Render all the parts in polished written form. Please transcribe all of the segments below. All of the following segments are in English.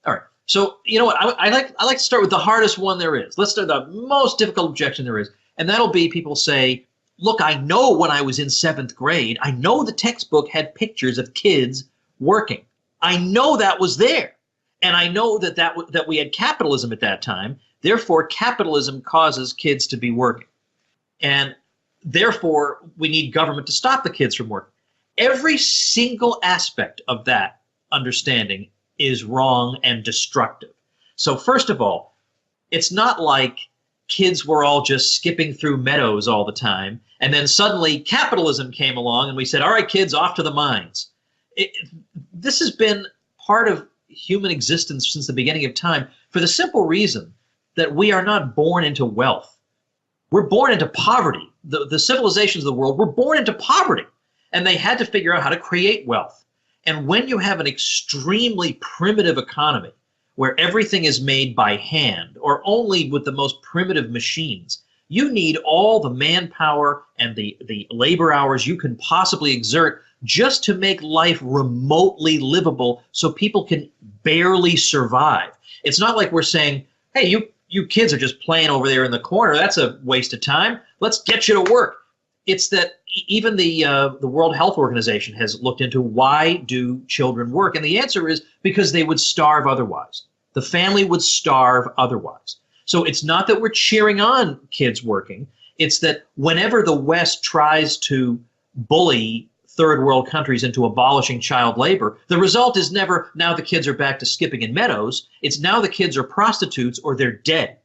All right. So you know what? I like to start with the hardest one there is. Let's start the most difficult objection there is, and that'll be people say, "Look, I know when I was in seventh grade, I know the textbook had pictures of kids working. I know that was there, and I know that we had capitalism at that time. Therefore, capitalism causes kids to be working, and therefore we need government to stop the kids from working." Every single aspect of that understanding is wrong and destructive. So first of all, it's not like kids were all just skipping through meadows all the time, and then suddenly capitalism came along and we said, all right, kids, off to the mines. This has been part of human existence since the beginning of time for the simple reason that we are not born into wealth. We're born into poverty. The civilizations of the world were born into poverty, and they had to figure out how to create wealth. And when you have an extremely primitive economy where everything is made by hand or only with the most primitive machines, you need all the manpower and the labor hours you can possibly exert just to make life remotely livable so people can barely survive. It's not like we're saying, hey, you kids are just playing over there in the corner. That's a waste of time. Let's get you to work. It's that even the World Health Organization has looked into why do children work, and the answer is because they would starve otherwise. The family would starve otherwise. So it's not that we're cheering on kids working. It's that whenever the West tries to bully third world countries into abolishing child labor, the result is never now the kids are back to skipping in meadows. It's now the kids are prostitutes or they're dead.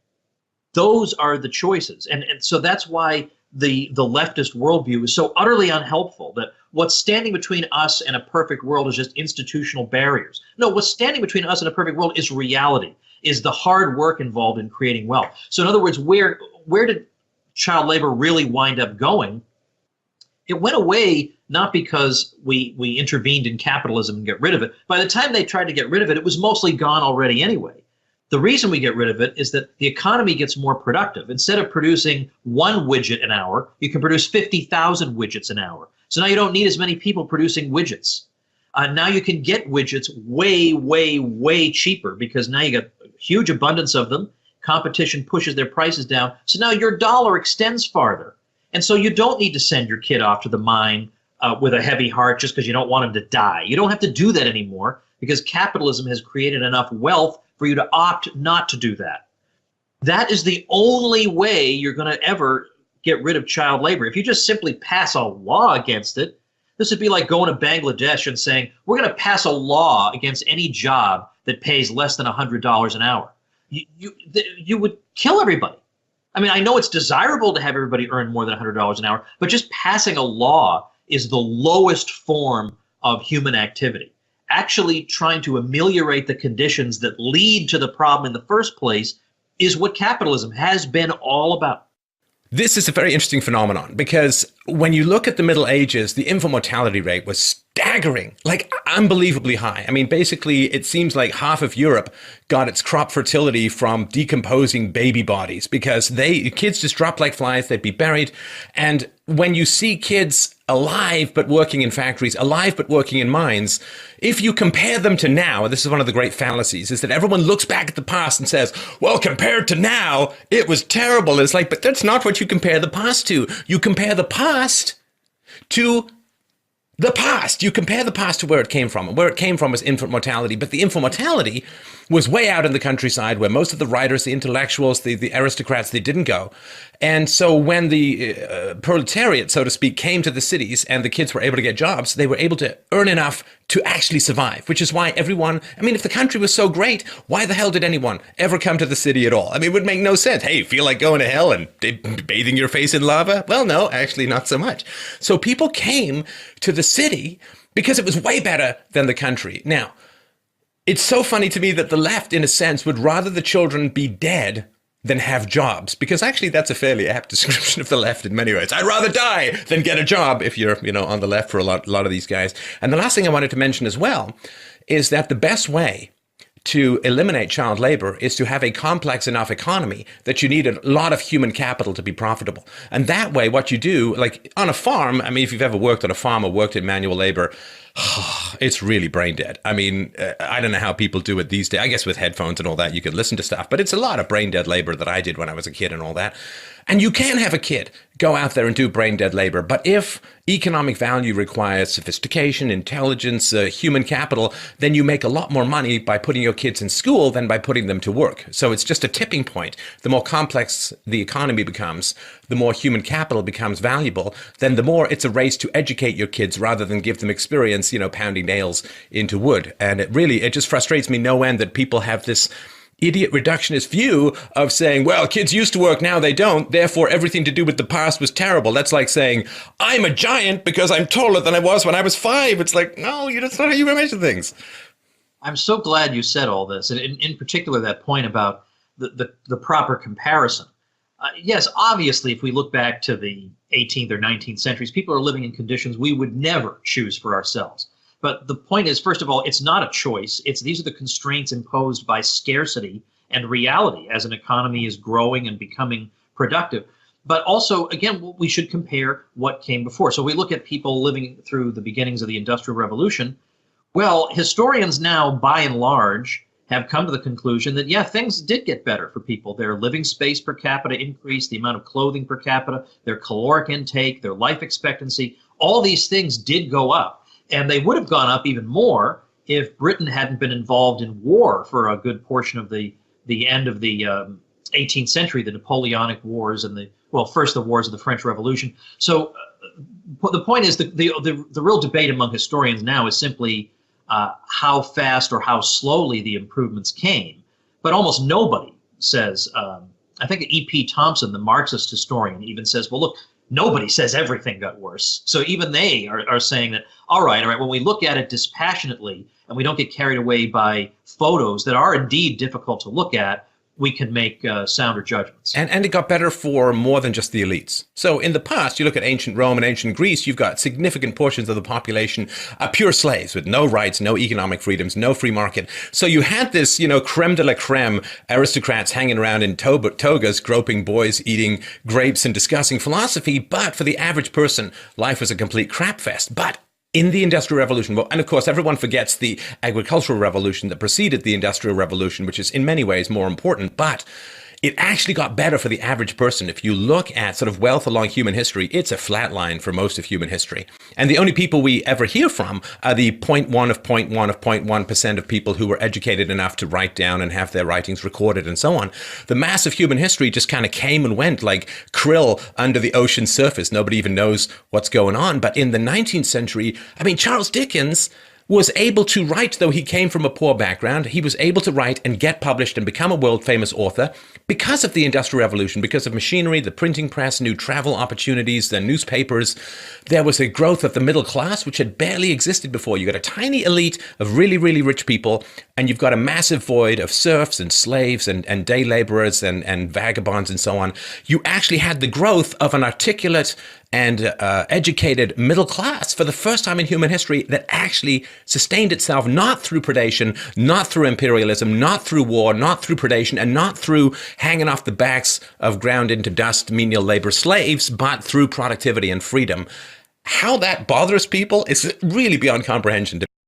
Those are the choices. And so that's why the leftist worldview is so utterly unhelpful, that what's standing between us and a perfect world is just institutional barriers. No, what's standing between us and a perfect world is reality, is the hard work involved in creating wealth. So in other words, where did child labor really wind up going? It went away not because we intervened in capitalism and get rid of it. By the time they tried to get rid of it, it was mostly gone already anyway. The reason we get rid of it is that the economy gets more productive. Instead of producing one widget an hour, you can produce 50,000 widgets an hour. So now you don't need as many people producing widgets. Now you can get widgets way, way, way cheaper because now you got a huge abundance of them. Competition pushes their prices down. So now your dollar extends farther. And so you don't need to send your kid off to the mine with a heavy heart just because you don't want him to die. You don't have to do that anymore because capitalism has created enough wealth for you to opt not to do that. That is the only way you're going to ever get rid of child labor. If you just simply pass a law against it, this would be like going to Bangladesh and saying, we're going to pass a law against any job that pays less than $100 an hour. You would kill everybody. I mean, I know it's desirable to have everybody earn more than $100 an hour, but just passing a law is the lowest form of human activity. Actually trying to ameliorate the conditions that lead to the problem in the first place is what capitalism has been all about. This is a very interesting phenomenon because when you look at the Middle Ages, the infant mortality rate was staggering, like unbelievably high. I mean, basically, it seems like half of Europe got its crop fertility from decomposing baby bodies because kids just dropped like flies, they'd be buried. And when you see kids alive but working in factories, alive but working in mines, if you compare them to now, and this is one of the great fallacies, is that everyone looks back at the past and says, well, compared to now, it was terrible. And it's like, but that's not what you compare the past to. You compare the past to the past. You compare the past to where it came from. And where it came from was infant mortality. But the infant mortality was way out in the countryside where most of the writers, the intellectuals, the aristocrats, they didn't go. And so when the proletariat, so to speak, came to the cities and the kids were able to get jobs, they were able to earn enough to actually survive, which is why everyone, I mean, if the country was so great, why the hell did anyone ever come to the city at all? I mean, it would make no sense. Hey, you feel like going to hell and bathing your face in lava? Well, no, actually not so much. So people came to the city because it was way better than the country. Now, it's so funny to me that the left, in a sense, would rather the children be dead than have jobs, because actually that's a fairly apt description of the left in many ways. I'd rather die than get a job if you're, on the left for a lot of these guys. And the last thing I wanted to mention as well is that the best way to eliminate child labor is to have a complex enough economy that you need a lot of human capital to be profitable. And that way, what you do, like on a farm, I mean, if you've ever worked on a farm or worked in manual labor, It's really brain dead. I mean, I don't know how people do it these days. I guess with headphones and all that, you could listen to stuff, but it's a lot of brain dead labor that I did when I was a kid and all that. And you can have a kid go out there and do brain dead labor. But if economic value requires sophistication, intelligence, human capital, then you make a lot more money by putting your kids in school than by putting them to work. So it's just a tipping point. The more complex the economy becomes, the more human capital becomes valuable, then the more it's a race to educate your kids rather than give them experience, pounding nails into wood. And it just frustrates me no end that people have this idiot reductionist view of saying, well, kids used to work, now they don't, therefore everything to do with the past was terrible. That's like saying, I'm a giant because I'm taller than I was when I was 5. It's like, no, that's not how you measure things. I'm so glad you said all this, and in particular that point about the proper comparison. Yes, obviously, if we look back to the 18th or 19th centuries, people are living in conditions we would never choose for ourselves. But the point is, first of all, it's not a choice. These are the constraints imposed by scarcity and reality as an economy is growing and becoming productive. But also, again, we should compare what came before. So we look at people living through the beginnings of the Industrial Revolution. Well, historians now, by and large, have come to the conclusion that, yeah, things did get better for people. Their living space per capita increased, the amount of clothing per capita, their caloric intake, their life expectancy, all these things did go up. And they would have gone up even more if Britain hadn't been involved in war for a good portion of the end of the 18th century, the Napoleonic Wars and first the wars of the French Revolution. So the point is the real debate among historians now is simply how fast or how slowly the improvements came. But almost nobody says, I think E.P. Thompson, the Marxist historian, even says, well, look, nobody says everything got worse. So even they are saying that, all right, when we look at it dispassionately and we don't get carried away by photos that are indeed difficult to look at, we can make sounder judgments. And it got better for more than just the elites. So in the past, you look at ancient Rome and ancient Greece, you've got significant portions of the population pure slaves with no rights, no economic freedoms, no free market. So you had this, creme de la creme aristocrats hanging around in togas, groping boys, eating grapes and discussing philosophy. But for the average person, life was a complete crap fest. But in the Industrial Revolution, and of course, everyone forgets the agricultural revolution that preceded the Industrial Revolution, which is in many ways more important, but it actually got better for the average person. If you look at sort of wealth along human history, it's a flat line for most of human history. And the only people we ever hear from are the 0.1 of 0.1 of 0.1% of people who were educated enough to write down and have their writings recorded and so on. The mass of human history just kind of came and went like krill under the ocean surface. Nobody even knows what's going on. But in the 19th century, Charles Dickens was able to write, though he came from a poor background. He was able to write and get published and become a world-famous author because of the Industrial Revolution, because of machinery, the printing press, new travel opportunities, the newspapers. There was a growth of the middle class, which had barely existed before. You got a tiny elite of really, really rich people, and you've got a massive void of serfs and slaves and day laborers and vagabonds and so on. You actually had the growth of an articulate and educated middle class for the first time in human history that actually sustained itself not through predation, not through imperialism, not through war, not through predation, and not through hanging off the backs of ground into dust menial labor slaves, but through productivity and freedom. How that bothers people is really beyond comprehension to